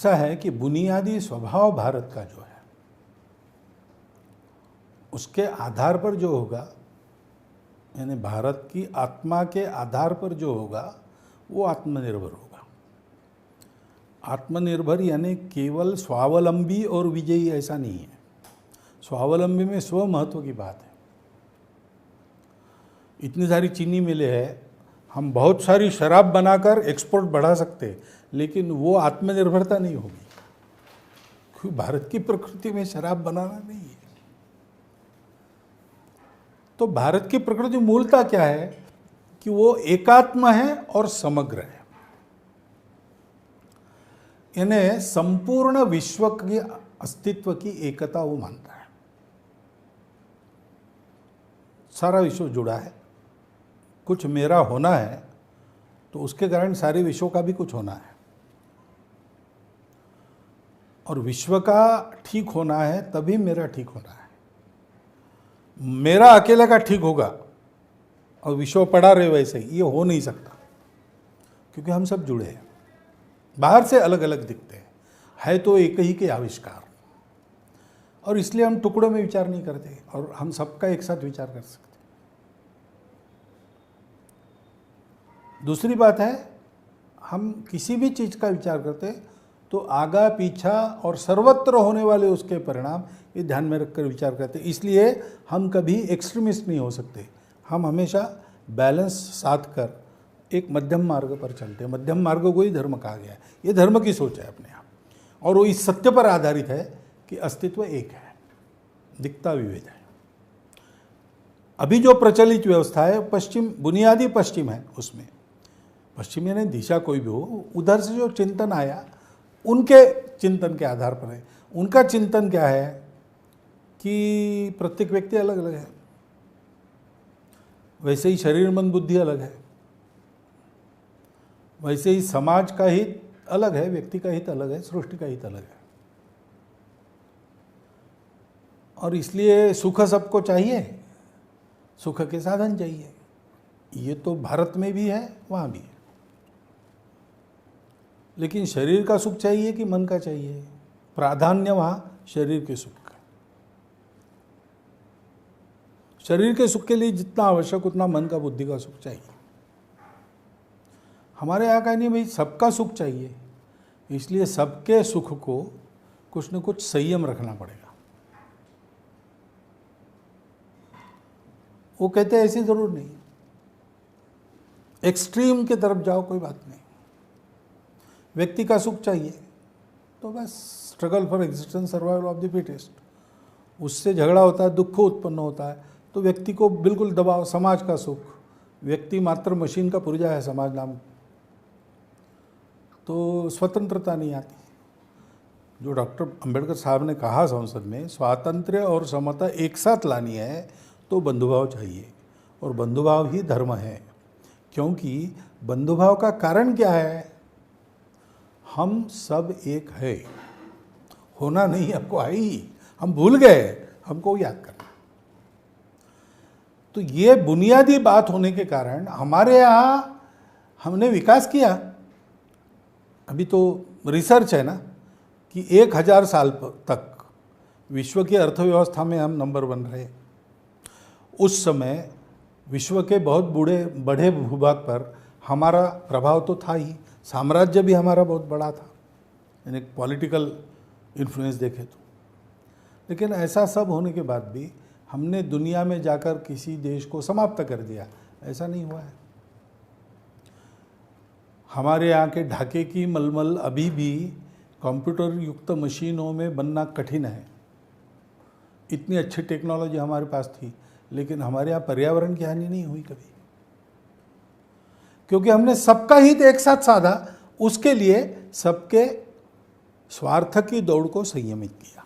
ऐसा है कि बुनियादी स्वभाव भारत का जो है उसके आधार पर जो होगा, यानी भारत की आत्मा के आधार पर जो होगा वो आत्मनिर्भर होगा। आत्मनिर्भर यानी केवल स्वावलंबी और विजयी ऐसा नहीं है। स्वावलंबी में स्व महत्व की बात है। इतनी सारी चीनी मिलें है, हम बहुत सारी शराब बनाकर एक्सपोर्ट बढ़ा सकते हैं, लेकिन वो आत्मनिर्भरता नहीं होगी, क्योंकि भारत की प्रकृति में शराब बनाना नहीं है। तो भारत की प्रकृति मूलता क्या है कि वो एकात्म है और समग्र है, यानी संपूर्ण विश्व के अस्तित्व की एकता वो मानता है। सारा विश्व जुड़ा है, कुछ मेरा होना है तो उसके कारण सारे विश्व का भी कुछ होना है, और विश्व का ठीक होना है तभी मेरा ठीक होना है। मेरा अकेले का ठीक होगा और विश्व पड़ा रहे वैसे ही, ये हो नहीं सकता, क्योंकि हम सब जुड़े हैं। बाहर से अलग अलग दिखते हैं, है तो एक ही के आविष्कार, और इसलिए हम टुकड़ों में विचार नहीं करते और हम सबका एक साथ विचार कर सकते। दूसरी बात है, हम किसी भी चीज़ का विचार करते तो आगा पीछा और सर्वत्र होने वाले उसके परिणाम ये ध्यान में रखकर विचार करते। इसलिए हम कभी एक्सट्रीमिस्ट नहीं हो सकते, हम हमेशा बैलेंस साध कर एक मध्यम मार्ग पर चलते हैं। मध्यम मार्ग को ही धर्म कहा गया है। ये धर्म की सोच है अपने आप, और वो इस सत्य पर आधारित है कि अस्तित्व एक है, दिखता विविध है। अभी जो प्रचलित व्यवस्था है पश्चिम, बुनियादी पश्चिम है, उसमें पश्चिम यानी दिशा कोई भी हो, उधर से जो चिंतन आया उनके चिंतन के आधार पर है। उनका चिंतन क्या है कि प्रत्येक व्यक्ति अलग अलग है, वैसे ही शरीर मन बुद्धि अलग है, वैसे ही समाज का हित अलग है, व्यक्ति का हित अलग है, सृष्टि का हित अलग है। और इसलिए सुख सबको चाहिए, सुख के साधन चाहिए। ये तो भारत में भी है, वहाँ भी है। लेकिन शरीर का सुख चाहिए कि मन का चाहिए? प्राधान्य वहाँ शरीर के सुख का। शरीर के सुख के लिए जितना आवश्यक उतना मन का, बुद्धि का सुख चाहिए। हमारे यहाँ का नहीं भाई, सबका सुख चाहिए, इसलिए सबके सुख को कुछ न कुछ संयम रखना पड़ेगा। वो कहते हैं ऐसी जरूर नहीं, एक्सट्रीम की तरफ जाओ कोई बात नहीं। व्यक्ति का सुख चाहिए तो बस struggle for existence, survival of the fittest, उससे झगड़ा होता है, दुख उत्पन्न होता है, तो व्यक्ति को बिल्कुल दबाओ। समाज का सुख, व्यक्ति मात्र मशीन का पुर्जा है समाज नाम, तो स्वतंत्रता नहीं आती। जो डॉक्टर अंबेडकर साहब ने कहा संसद में, स्वातंत्र्य और समता एक साथ लानी है तो बंधुभाव चाहिए, और बंधुभाव ही धर्म है। क्योंकि बंधुभाव का कारण क्या है? हम सब एक है, होना नहीं हमको है ही, हम भूल गए, हमको याद करना। तो ये बुनियादी बात होने के कारण हमारे यहाँ हमने विकास किया। अभी तो रिसर्च है ना कि 1000 साल तक विश्व की अर्थव्यवस्था में हम नंबर 1 रहे। उस समय विश्व के बहुत बड़े भूभाग पर हमारा प्रभाव तो था ही, साम्राज्य भी हमारा बहुत बड़ा था, यानी पॉलिटिकल इन्फ्लुएंस देखे तो। लेकिन ऐसा सब होने के बाद भी हमने दुनिया में जाकर किसी देश को समाप्त कर दिया, ऐसा नहीं हुआ है। हमारे यहाँ के ढाके की मलमल अभी भी कंप्यूटर युक्त मशीनों में बनना कठिन है। इतनी अच्छी टेक्नोलॉजी हमारे पास थी, लेकिन हमारे यहाँ पर्यावरण की हानि नहीं हुई कभी, क्योंकि हमने सबका हित एक साथ साधा। उसके लिए सबके स्वार्थ की दौड़ को संयमित किया।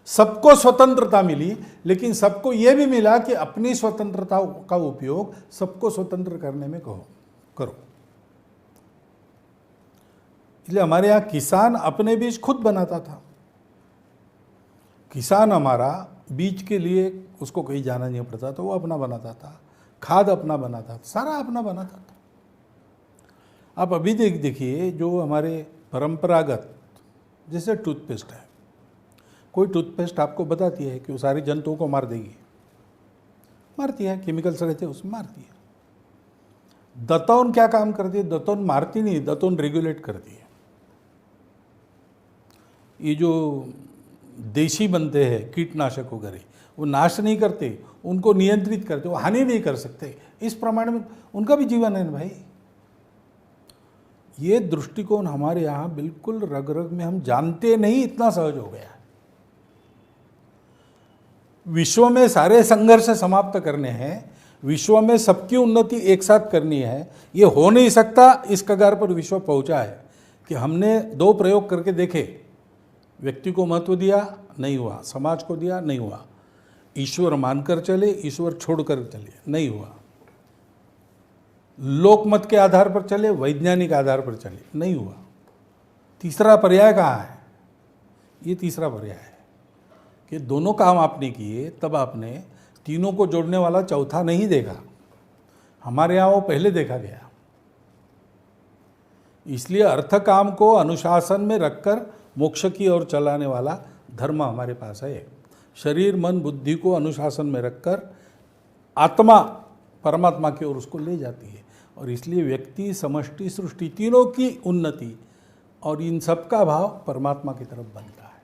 सबको स्वतंत्रता मिली, लेकिन सबको यह भी मिला कि अपनी स्वतंत्रता का उपयोग सबको स्वतंत्र करने में करो। इसलिए हमारे यहाँ किसान अपने बीज खुद बनाता था। किसान हमारा बीज के लिए उसको कहीं जाना नहीं पड़ता था, वो अपना बनाता था, खाद अपना बनाता था, सारा अपना बनाता था। आप अभी देखिए जो हमारे परंपरागत जैसे टूथपेस्ट है, कोई टूथपेस्ट आपको बताती है कि वो सारी जंतुओं को मार देगी, मारती है, केमिकल्स रहते हैं उसमें मारती है। दतौन क्या काम करती है? दतौन मारती नहीं, दतौन रेगुलेट करती है। ये जो देशी बनते हैं कीटनाशक वगैरह, वो नाश नहीं करते, उनको नियंत्रित करते, वो हानि नहीं कर सकते। इस प्रमाण में उनका भी जीवन है ना भाई। ये दृष्टिकोण हमारे यहाँ बिल्कुल रग रग में, हम जानते नहीं, इतना सहज हो गया है। विश्व में सारे संघर्ष समाप्त करने हैं, विश्व में सबकी उन्नति एक साथ करनी है, ये हो नहीं सकता। इस कगार पर विश्व पहुंचा है कि हमने 2 प्रयोग करके देखे, व्यक्ति को महत्व दिया नहीं हुआ, समाज को दिया नहीं हुआ, ईश्वर मानकर चले, ईश्वर छोड़कर चले नहीं हुआ, लोकमत के आधार पर चले, वैज्ञानिक आधार पर चले नहीं हुआ। तीसरा पर्याय कहाँ है? ये तीसरा पर्याय है कि दोनों काम आपने किए, तब आपने तीनों को जोड़ने वाला चौथा नहीं देखा। हमारे यहाँ वो पहले देखा गया। इसलिए अर्थ काम को अनुशासन में रखकर मोक्ष की ओर चलाने वाला धर्म हमारे पास है। शरीर मन बुद्धि को अनुशासन में रखकर आत्मा परमात्मा की ओर उसको ले जाती है। और इसलिए व्यक्ति, समष्टि, सृष्टि तीनों की उन्नति और इन सब का भाव परमात्मा की तरफ बनता है।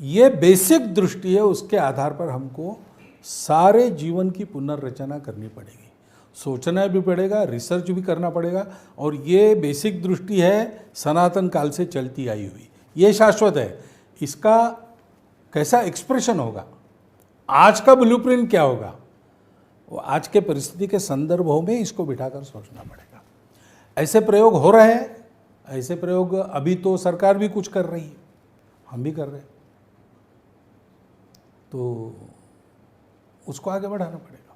ये बेसिक दृष्टि है, उसके आधार पर हमको सारे जीवन की पुनर्रचना करनी पड़ेगी, सोचना भी पड़ेगा, रिसर्च भी करना पड़ेगा। और ये बेसिक दृष्टि है सनातन काल से चलती आई हुई, ये शाश्वत है। इसका कैसा एक्सप्रेशन होगा, आज का ब्लूप्रिंट क्या होगा, वो आज के परिस्थिति के संदर्भों में इसको बिठाकर सोचना पड़ेगा। ऐसे प्रयोग हो रहे हैं, ऐसे प्रयोग अभी तो सरकार भी कुछ कर रही है, हम भी कर रहे हैं, तो उसको आगे बढ़ाना पड़ेगा।